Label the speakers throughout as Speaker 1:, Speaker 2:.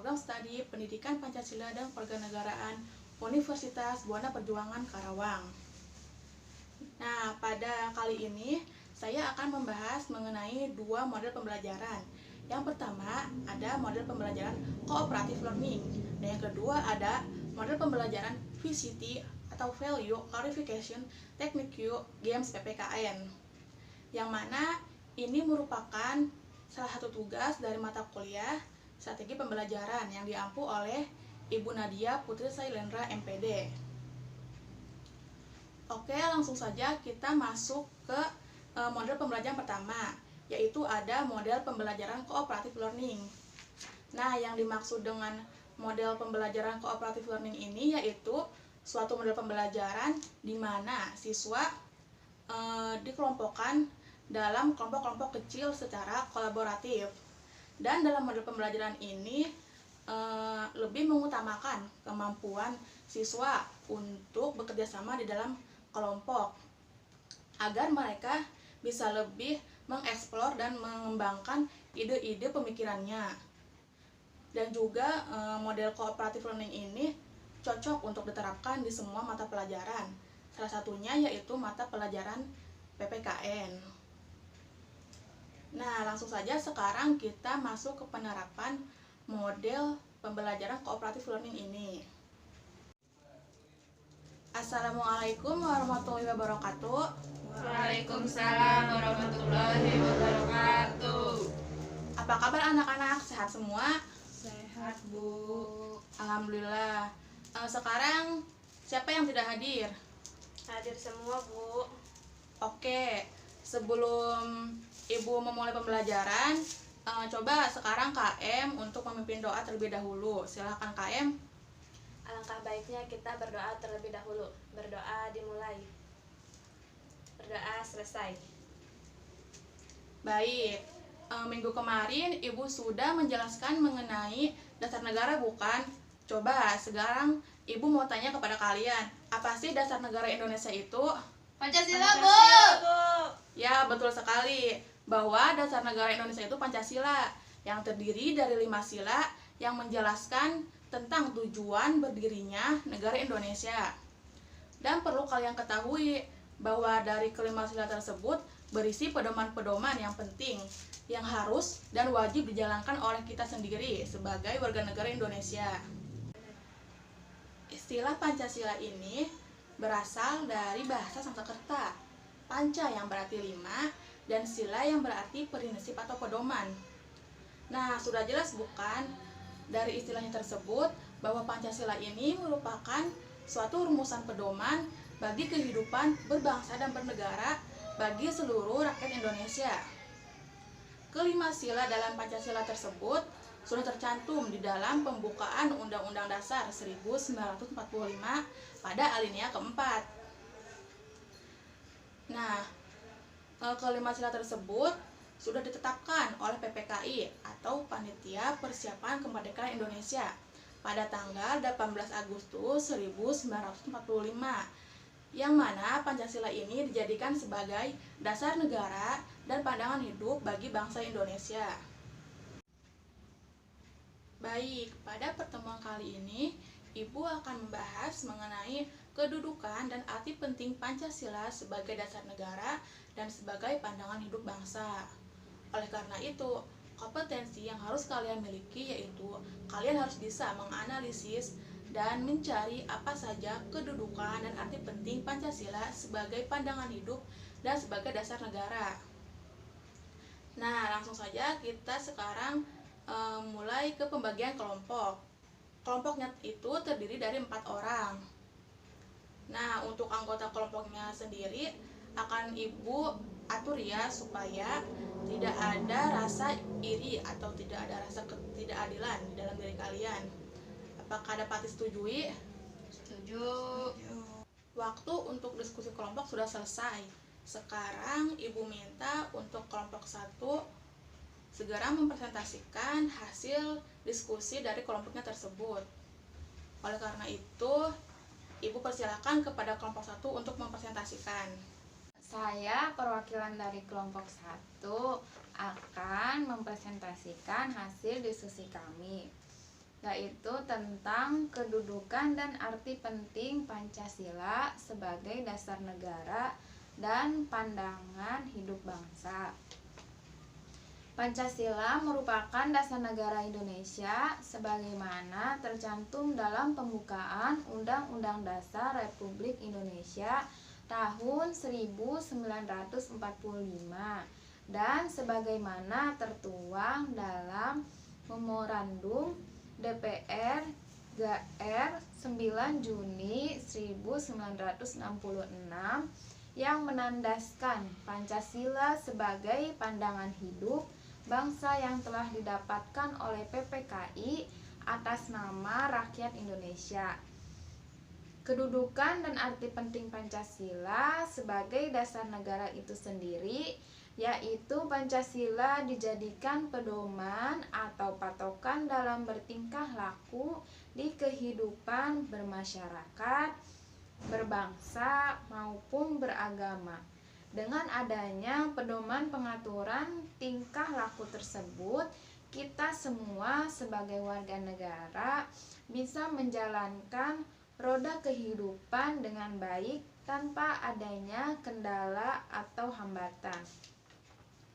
Speaker 1: Program Studi Pendidikan Pancasila dan Kewarganegaraan Universitas Buana Perjuangan Karawang. Nah, pada kali ini saya akan membahas mengenai dua model pembelajaran. Yang pertama ada model pembelajaran cooperative learning, dan yang kedua ada model pembelajaran VCT atau Value Clarification Technique Games PPKN, yang mana ini merupakan salah satu tugas dari mata kuliah strategi pembelajaran yang diampu oleh Ibu Nadia Putri Sailendra MPD. Oke, langsung saja kita masuk ke model pembelajaran pertama, yaitu ada model pembelajaran cooperative learning. Nah, yang dimaksud dengan model pembelajaran cooperative learning ini yaitu suatu model pembelajaran di mana siswa dikelompokkan dalam kelompok-kelompok kecil secara kolaboratif. Dan dalam model pembelajaran ini lebih mengutamakan kemampuan siswa untuk bekerja sama di dalam kelompok agar mereka bisa lebih mengeksplor dan mengembangkan ide-ide pemikirannya. Dan juga model cooperative learning ini cocok untuk diterapkan di semua mata pelajaran. Salah satunya yaitu mata pelajaran PPKN. Nah, langsung saja sekarang kita masuk ke penerapan model pembelajaran cooperative learning ini. Assalamualaikum warahmatullahi wabarakatuh.
Speaker 2: Waalaikumsalam warahmatullahi wabarakatuh.
Speaker 1: Apa kabar anak-anak? Sehat semua?
Speaker 2: Sehat, Bu.
Speaker 1: Alhamdulillah. Sekarang siapa yang tidak hadir?
Speaker 2: Hadir semua, Bu.
Speaker 1: Oke, sebelum Ibu memulai pembelajaran, coba sekarang KM untuk memimpin doa terlebih dahulu. Silakan KM.
Speaker 2: Alangkah baiknya kita berdoa terlebih dahulu. Berdoa dimulai. Berdoa selesai.
Speaker 1: Baik, minggu kemarin Ibu sudah menjelaskan mengenai dasar negara, bukan? Coba sekarang Ibu mau tanya kepada kalian, apa sih dasar negara Indonesia itu?
Speaker 2: Pancasila, Bu.
Speaker 1: Ya, betul sekali, bahwa dasar negara Indonesia itu Pancasila, yang terdiri dari 5 sila yang menjelaskan tentang tujuan berdirinya negara Indonesia. Dan perlu kalian ketahui bahwa dari kelima sila tersebut berisi pedoman-pedoman yang penting yang harus dan wajib dijalankan oleh kita sendiri sebagai warga negara Indonesia. Istilah Pancasila ini berasal dari bahasa Sanskerta. Panca yang berarti 5 dan sila yang berarti prinsip atau pedoman. Nah, sudah jelas bukan dari istilahnya tersebut bahwa Pancasila ini merupakan suatu rumusan pedoman bagi kehidupan berbangsa dan bernegara bagi seluruh rakyat Indonesia. Kelima sila dalam Pancasila tersebut sudah tercantum di dalam pembukaan Undang-Undang Dasar 1945 pada alinea keempat. Nah, kelima sila tersebut sudah ditetapkan oleh PPKI atau Panitia Persiapan Kemerdekaan Indonesia pada tanggal 18 Agustus 1945, yang mana Pancasila ini dijadikan sebagai dasar negara dan pandangan hidup bagi bangsa Indonesia. Baik, pada pertemuan kali ini Ibu akan membahas mengenai kedudukan dan arti penting Pancasila sebagai dasar negara dan sebagai pandangan hidup bangsa. Oleh karena itu, kompetensi yang harus kalian miliki yaitu kalian harus bisa menganalisis dan mencari apa saja kedudukan dan arti penting Pancasila sebagai pandangan hidup dan sebagai dasar negara. Nah, langsung saja kita sekarang mulai ke pembagian kelompok. Kelompoknya itu terdiri dari 4 orang. Nah, untuk anggota kelompoknya sendiri akan Ibu atur ya supaya tidak ada rasa iri atau tidak ada rasa ketidakadilan di dalam diri kalian. Apakah dapat disetujui?
Speaker 2: Setuju.
Speaker 1: Waktu untuk diskusi kelompok sudah selesai. Sekarang Ibu minta untuk kelompok 1 segera mempresentasikan hasil diskusi dari kelompoknya tersebut. Oleh karena itu, Ibu persilakan kepada kelompok 1 untuk mempresentasikan.
Speaker 3: Saya perwakilan dari kelompok 1 akan mempresentasikan hasil diskusi kami. yaitu tentang kedudukan dan arti penting Pancasila sebagai dasar negara dan pandangan hidup bangsa. Pancasila merupakan dasar negara Indonesia sebagaimana tercantum dalam pembukaan Undang-Undang Dasar Republik Indonesia tahun 1945 dan sebagaimana tertuang dalam Memorandum DPR GR 9 Juni 1966 yang menandaskan Pancasila sebagai pandangan hidup bangsa yang telah didapatkan oleh PPKI atas nama rakyat Indonesia. Kedudukan dan arti penting Pancasila sebagai dasar negara itu sendiri, yaitu Pancasila dijadikan pedoman atau patokan dalam bertingkah laku di kehidupan bermasyarakat, berbangsa, maupun beragama. Dengan adanya pedoman pengaturan tingkah laku tersebut, kita semua sebagai warga negara bisa menjalankan roda kehidupan dengan baik tanpa adanya kendala atau hambatan.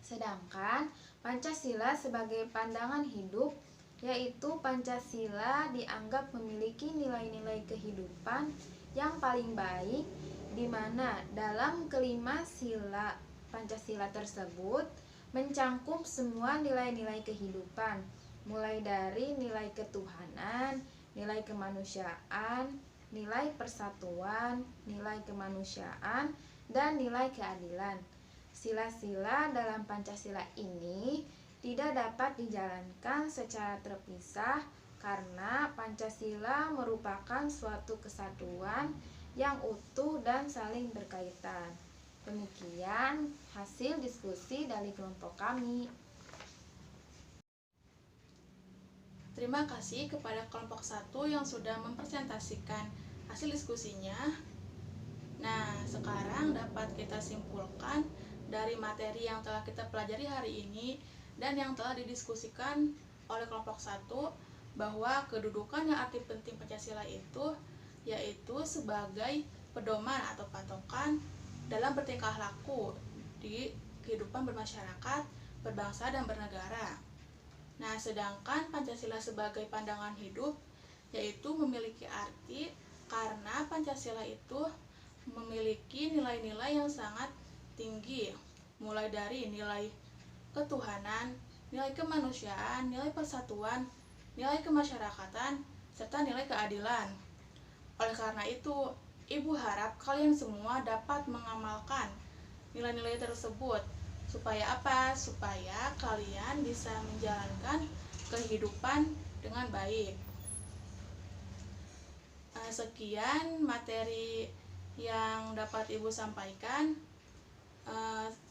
Speaker 3: Sedangkan Pancasila sebagai pandangan hidup, yaitu Pancasila dianggap memiliki nilai-nilai kehidupan yang paling baik, di mana dalam kelima sila Pancasila tersebut mencangkup semua nilai-nilai kehidupan, mulai dari nilai ketuhanan, nilai kemanusiaan, nilai persatuan, nilai kemanusiaan, dan nilai keadilan. Sila-sila dalam Pancasila ini tidak dapat dijalankan secara terpisah karena Pancasila merupakan suatu kesatuan yang utuh dan saling berkaitan. Demikian hasil diskusi dari kelompok kami.
Speaker 1: Terima kasih kepada kelompok 1 yang sudah mempresentasikan hasil diskusinya. Nah, sekarang dapat kita simpulkan dari materi yang telah kita pelajari hari ini dan yang telah didiskusikan oleh kelompok 1 bahwa kedudukan dan arti penting Pancasila itu yaitu sebagai pedoman atau patokan dalam bertingkah laku di kehidupan bermasyarakat, berbangsa, dan bernegara. Nah, sedangkan Pancasila sebagai pandangan hidup yaitu memiliki arti karena Pancasila itu memiliki nilai-nilai yang sangat tinggi, mulai dari nilai ketuhanan, nilai kemanusiaan, nilai persatuan, nilai kemasyarakatan, serta nilai keadilan. Oleh karena itu, Ibu harap kalian semua dapat mengamalkan nilai-nilai tersebut. Supaya apa? Supaya kalian bisa menjalankan kehidupan dengan baik. Sekian materi yang dapat Ibu sampaikan.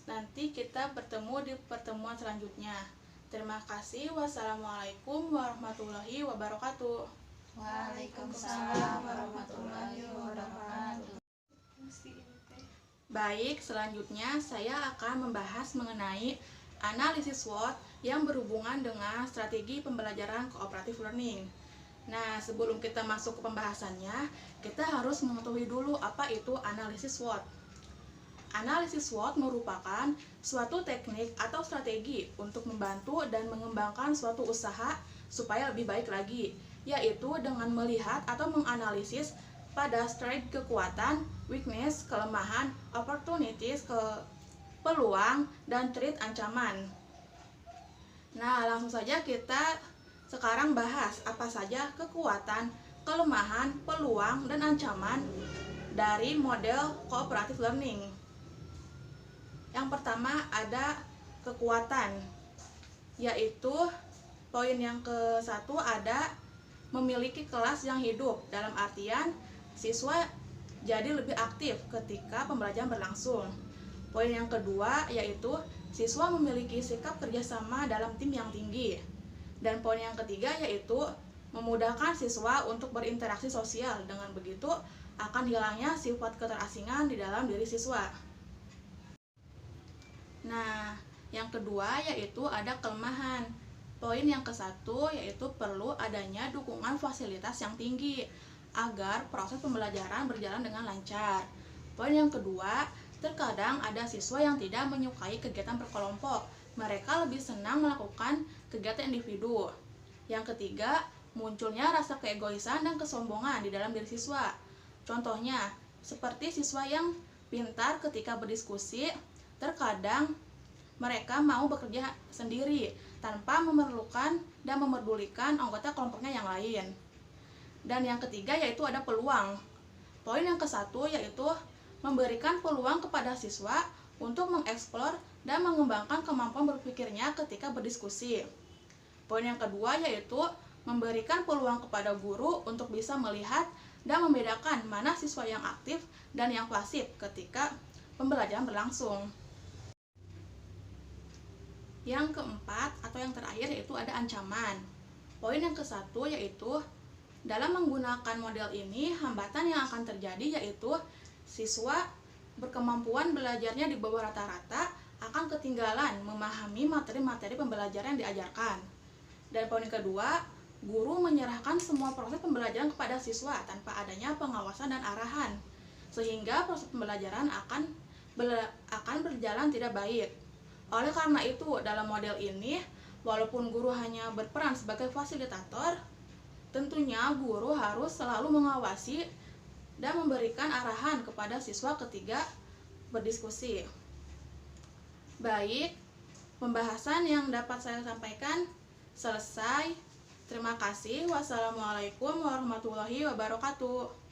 Speaker 1: Nanti kita bertemu di pertemuan selanjutnya. Terima kasih. Wassalamualaikum warahmatullahi wabarakatuh.
Speaker 3: Waalaikumsalam warahmatullahi wabarakatuh.
Speaker 1: Baik, selanjutnya saya akan membahas mengenai analisis SWOT yang berhubungan dengan strategi pembelajaran cooperative learning. Nah, sebelum kita masuk ke pembahasannya, kita harus mengetahui dulu apa itu analisis SWOT. Analisis SWOT merupakan suatu teknik atau strategi untuk membantu dan mengembangkan suatu usaha supaya lebih baik lagi, yaitu dengan melihat atau menganalisis pada strength kekuatan, weakness kelemahan, opportunities peluang, dan threat ancaman. Nah, langsung saja kita sekarang bahas apa saja kekuatan, kelemahan, peluang, dan ancaman dari model cooperative learning. Yang pertama ada kekuatan, yaitu poin yang ke-1 ada memiliki kelas yang hidup, dalam artian siswa jadi lebih aktif ketika pembelajaran berlangsung. Poin yang kedua yaitu siswa memiliki sikap kerjasama dalam tim yang tinggi. Dan poin yang ketiga yaitu memudahkan siswa untuk berinteraksi sosial, dengan begitu akan hilangnya sifat keterasingan di dalam diri siswa. Nah, yang kedua yaitu ada kelemahan. Poin yang ke-1 yaitu perlu adanya dukungan fasilitas yang tinggi agar proses pembelajaran berjalan dengan lancar. Poin yang kedua, terkadang ada siswa yang tidak menyukai kegiatan berkelompok. Mereka lebih senang melakukan kegiatan individu. Yang ketiga, munculnya rasa keegoisan dan kesombongan di dalam diri siswa. Contohnya, seperti siswa yang pintar ketika berdiskusi, terkadang mereka mau bekerja sendiri tanpa memerlukan dan memedulikan anggota kelompoknya yang lain. Dan yang ketiga yaitu ada peluang. Poin yang ke-1 yaitu memberikan peluang kepada siswa untuk mengeksplor dan mengembangkan kemampuan berpikirnya ketika berdiskusi. Poin yang kedua yaitu memberikan peluang kepada guru untuk bisa melihat dan membedakan mana siswa yang aktif dan yang pasif ketika pembelajaran berlangsung. Yang keempat atau yang terakhir yaitu ada ancaman. Poin yang ke-1 yaitu dalam menggunakan model ini hambatan yang akan terjadi yaitu siswa berkemampuan belajarnya di bawah rata-rata akan ketinggalan memahami materi-materi pembelajaran yang diajarkan. Dan poin kedua, guru menyerahkan semua proses pembelajaran kepada siswa tanpa adanya pengawasan dan arahan, sehingga proses pembelajaran akan berjalan tidak baik. Oleh karena itu, dalam model ini, walaupun guru hanya berperan sebagai fasilitator, tentunya guru harus selalu mengawasi dan memberikan arahan kepada siswa ketika berdiskusi. Baik, pembahasan yang dapat saya sampaikan selesai. Terima kasih. Wassalamualaikum warahmatullahi wabarakatuh.